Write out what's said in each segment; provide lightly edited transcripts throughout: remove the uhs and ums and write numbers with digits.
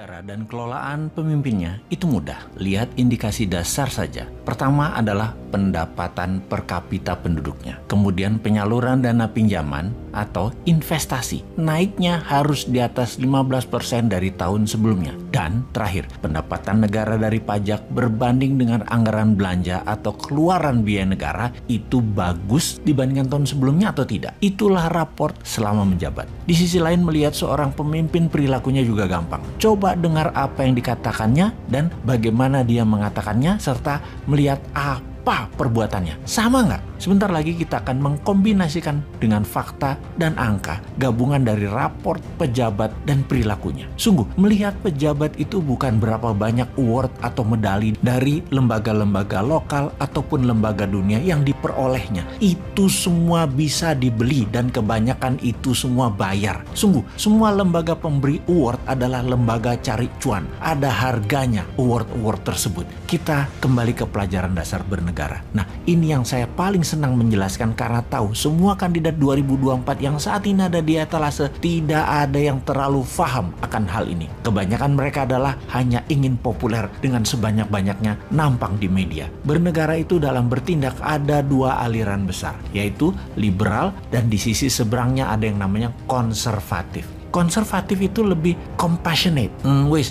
Negara dan kelolaan pemimpinnya itu mudah. Lihat indikasi dasar saja. Pertama adalah pendapatan per kapita penduduknya. Kemudian penyaluran dana pinjaman atau investasi. Naiknya harus di atas 15% dari tahun sebelumnya. Dan terakhir, pendapatan negara dari pajak berbanding dengan anggaran belanja atau keluaran biaya negara itu bagus dibandingkan tahun sebelumnya atau tidak. Itulah raport selama menjabat. Di sisi lain, melihat seorang pemimpin perilakunya juga gampang. Coba dengar apa yang dikatakannya dan bagaimana dia mengatakannya serta melihat apa perbuatannya. Sama nggak? Sebentar lagi kita akan mengkombinasikan dengan fakta dan angka, gabungan dari raport pejabat dan perilakunya. Sungguh, melihat pejabat itu bukan berapa banyak award atau medali dari lembaga-lembaga lokal ataupun lembaga dunia yang diperolehnya. Itu semua bisa dibeli dan kebanyakan itu semua bayar. Sungguh, semua lembaga pemberi award adalah lembaga cari cuan. Ada harganya award-award tersebut. Kita kembali ke pelajaran dasar bernegara. Nah, ini yang saya paling senang menjelaskan karena tahu semua kandidat 2024 yang saat ini ada di etalase tidak ada yang terlalu paham akan hal ini. Kebanyakan mereka adalah hanya ingin populer dengan sebanyak-banyaknya nampang di media. Bernegara itu dalam bertindak ada dua aliran besar, yaitu liberal dan di sisi seberangnya ada yang namanya konservatif. Konservatif itu lebih compassionate.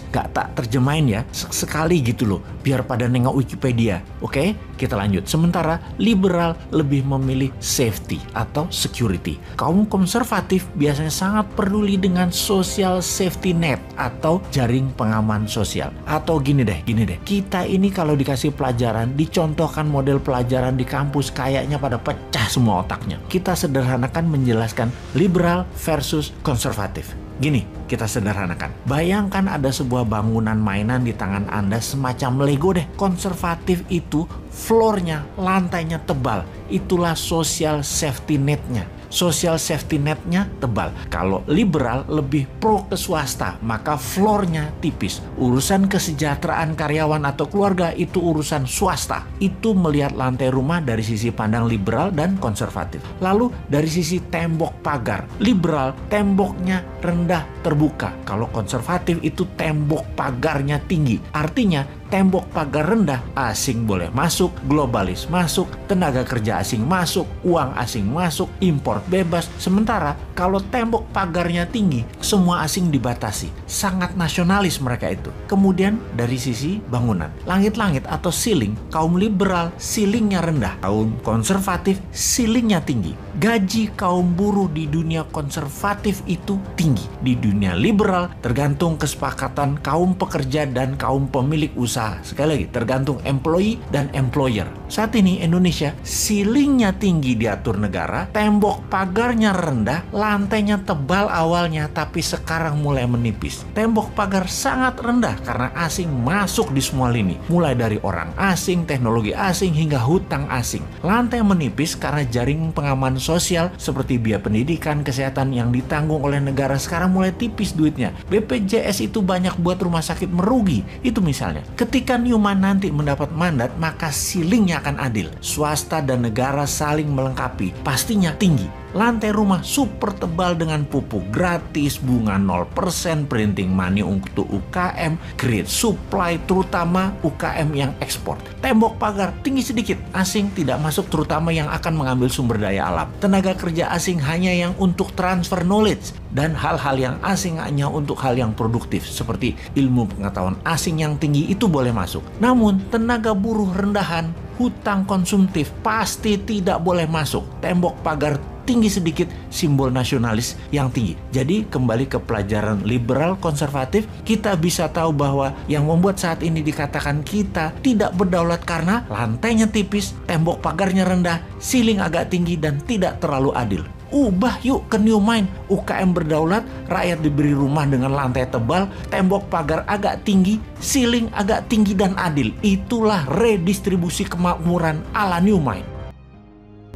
Gak tak terjemahin ya. Sekali gitu loh. Biar pada nengok Wikipedia. Oke, kita lanjut. Sementara liberal lebih memilih safety atau security. Kaum konservatif biasanya sangat peduli dengan social safety net atau jaring pengaman sosial. Atau gini deh. Kita ini kalau dikasih pelajaran, dicontohkan model pelajaran di kampus kayaknya pada pecah semua otaknya. Kita sederhanakan menjelaskan liberal versus konservatif. Gini, kita sederhanakan. Bayangkan ada sebuah bangunan mainan di tangan Anda semacam Lego deh. Konservatif itu floornya, lantainya tebal. Itulah social safety netnya. Social safety netnya tebal. Kalau liberal lebih pro ke swasta, maka floornya tipis. Urusan kesejahteraan karyawan atau keluarga itu urusan swasta. Itu melihat lantai rumah dari sisi pandang liberal dan konservatif. Lalu dari sisi tembok pagar, liberal temboknya rendah terbuka. Kalau konservatif itu tembok pagarnya tinggi. Artinya tembok pagar rendah, asing boleh masuk, globalis masuk, tenaga kerja asing masuk, uang asing masuk, impor bebas. Sementara kalau tembok pagarnya tinggi, semua asing dibatasi. Sangat nasionalis mereka itu. Kemudian dari sisi bangunan, langit-langit atau ceiling, kaum liberal ceilingnya rendah, kaum konservatif ceilingnya tinggi. Gaji kaum buruh di dunia konservatif itu tinggi. Di dunia liberal tergantung kesepakatan kaum pekerja dan kaum pemilik usaha. Sekali lagi, tergantung employee dan employer. Saat ini Indonesia ceilingnya tinggi diatur negara, tembok pagarnya rendah, lantainya tebal awalnya tapi sekarang mulai menipis. Tembok pagar sangat rendah karena asing masuk di semua lini, mulai dari orang asing, teknologi asing hingga hutang asing. Lantai menipis karena jaring pengaman sosial seperti biaya pendidikan, kesehatan yang ditanggung oleh negara sekarang mulai tipis duitnya. BPJS itu banyak buat rumah sakit merugi. Itu misalnya. Ketika Newman nanti mendapat mandat, maka ceilingnya akan adil. Swasta dan negara saling melengkapi. Pastinya tinggi. Lantai rumah super tebal dengan pupuk gratis, bunga 0%, printing money untuk UKM, great supply terutama UKM yang ekspor. Tembok pagar tinggi sedikit, asing tidak masuk terutama yang akan mengambil sumber daya alam. Tenaga kerja asing hanya yang untuk transfer knowledge dan hal-hal yang asing hanya untuk hal yang produktif seperti ilmu pengetahuan asing yang tinggi itu boleh masuk. Namun tenaga buruh rendahan, hutang konsumtif pasti tidak boleh masuk. Tembok pagar tinggi sedikit, simbol nasionalis yang tinggi. Jadi kembali ke pelajaran liberal konservatif, kita bisa tahu bahwa yang membuat saat ini dikatakan kita tidak berdaulat karena lantainya tipis, tembok pagarnya rendah, ceiling agak tinggi dan tidak terlalu adil. Ubah yuk ke new mind. UKM berdaulat, rakyat diberi rumah dengan lantai tebal, tembok pagar agak tinggi, ceiling agak tinggi dan adil. Itulah redistribusi kemakmuran ala new mind.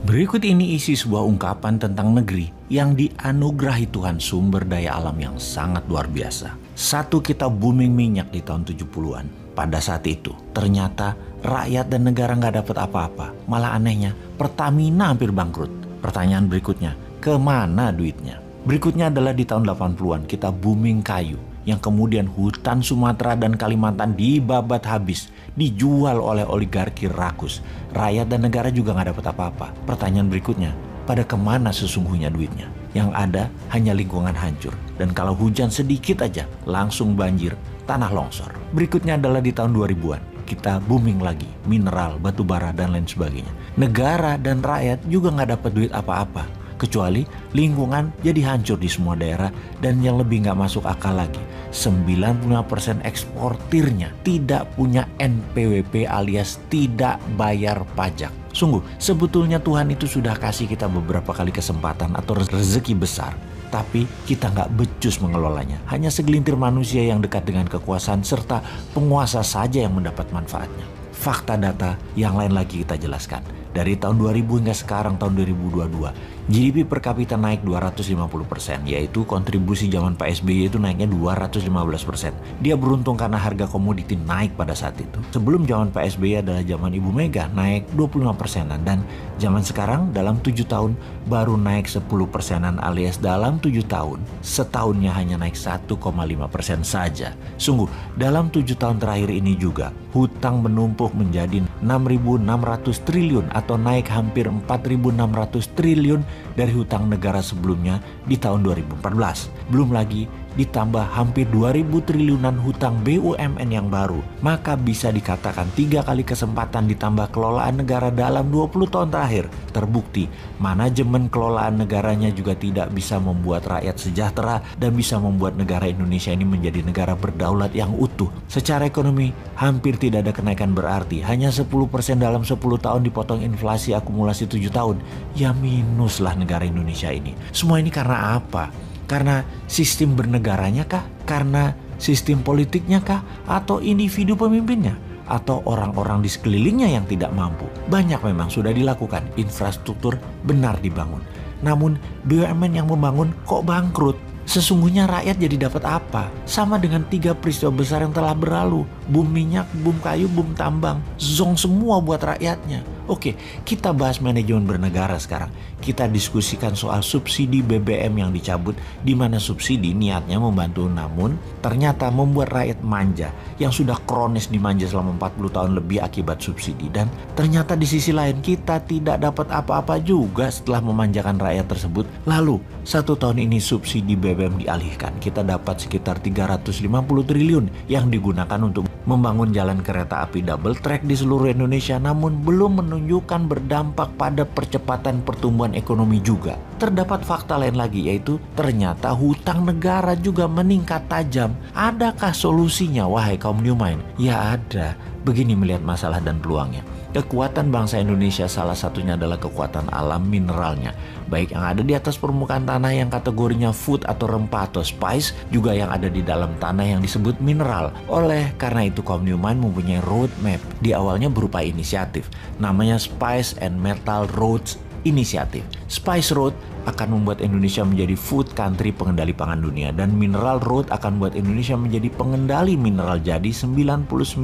Berikut ini isi sebuah ungkapan tentang negeri yang dianugerahi Tuhan sumber daya alam yang sangat luar biasa. Satu, kita booming minyak di tahun 70-an. Pada saat itu, ternyata rakyat dan negara nggak dapat apa-apa. Malah anehnya, Pertamina hampir bangkrut. Pertanyaan berikutnya, kemana duitnya? Berikutnya adalah di tahun 80-an, kita booming kayu. yang kemudian hutan Sumatera dan Kalimantan dibabat habis, dijual oleh oligarki rakus. Rakyat dan negara juga nggak dapat apa-apa. Pertanyaan berikutnya, pada kemana sesungguhnya duitnya? Yang ada hanya lingkungan hancur. Dan kalau hujan sedikit aja, langsung banjir, tanah longsor. Berikutnya adalah di tahun 2000-an. Kita booming lagi, mineral, batu bara, dan lain sebagainya. Negara dan rakyat juga nggak dapat duit apa-apa. Kecuali lingkungan jadi hancur di semua daerah, dan yang lebih nggak masuk akal lagi, 95% eksportirnya tidak punya NPWP alias tidak bayar pajak. Sungguh, sebetulnya Tuhan itu sudah kasih kita beberapa kali kesempatan atau rezeki besar, tapi kita nggak becus mengelolanya. Hanya segelintir manusia yang dekat dengan kekuasaan serta penguasa saja yang mendapat manfaatnya. Fakta data yang lain lagi kita jelaskan. Dari tahun 2000 hingga sekarang tahun 2022, GDP per kapita naik 250%, yaitu kontribusi zaman Pak SBY itu naiknya 215%. Dia beruntung karena harga komoditi naik pada saat itu. Sebelum zaman Pak SBY adalah zaman Ibu Mega, naik 25%-an. Dan zaman sekarang dalam 7 tahun baru naik 10%-an, alias dalam 7 tahun, setahunnya hanya naik 1,5% saja. Sungguh, dalam 7 tahun terakhir ini juga, hutang menumpuk menjadi 6.600 triliun atau naik hampir 4.600 triliun dari hutang negara sebelumnya di tahun 2014. Belum lagi ditambah hampir 2.000 triliunan hutang BUMN yang baru. Maka bisa dikatakan 3 kali kesempatan ditambah kelolaan negara dalam 20 tahun terakhir. Terbukti manajemen kelolaan negaranya juga tidak bisa membuat rakyat sejahtera dan bisa membuat negara Indonesia ini menjadi negara berdaulat yang utuh. Secara ekonomi hampir tidak ada kenaikan berarti. Hanya 10% dalam 10 tahun dipotong inflasi akumulasi 7 tahun. Ya minus lah negara Indonesia ini. Semua ini karena apa? Karena sistem bernegaranya kah? Karena sistem politiknya kah? Atau individu pemimpinnya? Atau orang-orang di sekelilingnya yang tidak mampu? Banyak memang sudah dilakukan, infrastruktur benar dibangun. Namun BUMN yang membangun kok bangkrut? Sesungguhnya rakyat jadi dapat apa? Sama dengan 3 peristiwa besar yang telah berlalu. Boom minyak, boom kayu, boom tambang. Zong semua buat rakyatnya. Oke, kita bahas manajemen bernegara sekarang. Kita diskusikan soal subsidi BBM yang dicabut, di mana subsidi niatnya membantu namun ternyata membuat rakyat manja yang sudah kronis dimanja selama 40 tahun lebih akibat subsidi. Dan ternyata di sisi lain kita tidak dapat apa-apa juga setelah memanjakan rakyat tersebut. Lalu 1 tahun ini subsidi BBM dialihkan. Kita dapat sekitar 350 triliun yang digunakan untuk membangun jalan kereta api double track di seluruh Indonesia, namun belum menunjukkan berdampak pada percepatan pertumbuhan ekonomi juga. Terdapat fakta lain lagi, yaitu ternyata hutang negara juga meningkat tajam. Adakah solusinya, wahai kaum New Mind? Ya ada. Begini melihat masalah dan peluangnya. Kekuatan bangsa Indonesia salah satunya adalah kekuatan alam mineralnya. Baik yang ada di atas permukaan tanah yang kategorinya food atau rempah atau spice, juga yang ada di dalam tanah yang disebut mineral. Oleh karena itu kaum New Mind mempunyai roadmap. Di awalnya berupa inisiatif. Namanya Spice and Metal Roads Initiative. Spice Road akan membuat Indonesia menjadi food country pengendali pangan dunia, dan Mineral Road akan membuat Indonesia menjadi pengendali mineral jadi 99,9%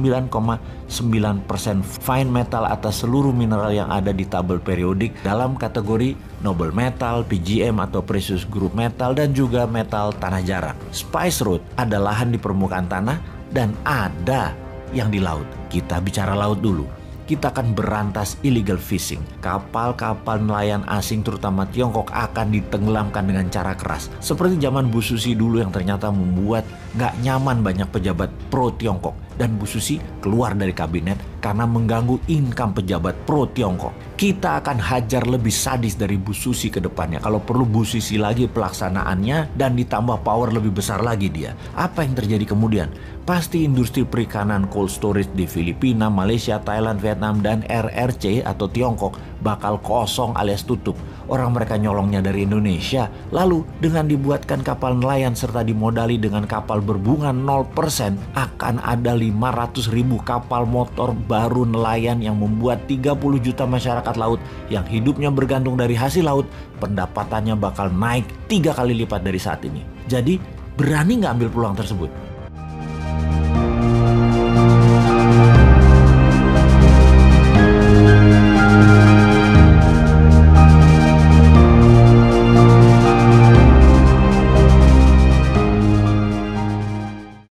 fine metal atas seluruh mineral yang ada di tabel periodik dalam kategori noble metal, PGM atau precious group metal, dan juga metal tanah jarang. Spice Road ada lahan di permukaan tanah dan ada yang di laut. Kita bicara laut dulu. Kita akan berantas illegal fishing. Kapal-kapal nelayan asing terutama Tiongkok akan ditenggelamkan dengan cara keras. Seperti zaman Bu Susi dulu yang ternyata membuat gak nyaman banyak pejabat pro Tiongkok. Dan Bu Susi keluar dari kabinet karena mengganggu income pejabat pro Tiongkok. Kita akan hajar lebih sadis dari Bu Susi ke depannya. Kalau perlu Bu Susi lagi pelaksanaannya dan ditambah power lebih besar lagi dia. Apa yang terjadi kemudian? Pasti industri perikanan cold storage di Filipina, Malaysia, Thailand, Vietnam, dan RRC atau Tiongkok bakal kosong alias tutup. Orang mereka nyolongnya dari Indonesia. Lalu dengan dibuatkan kapal nelayan serta dimodali dengan kapal berbunga 0%, akan ada 500.000 kapal motor baru nelayan yang membuat 30 juta masyarakat laut yang hidupnya bergantung dari hasil laut, pendapatannya bakal naik 3 kali lipat dari saat ini. Jadi berani nggak ambil peluang tersebut?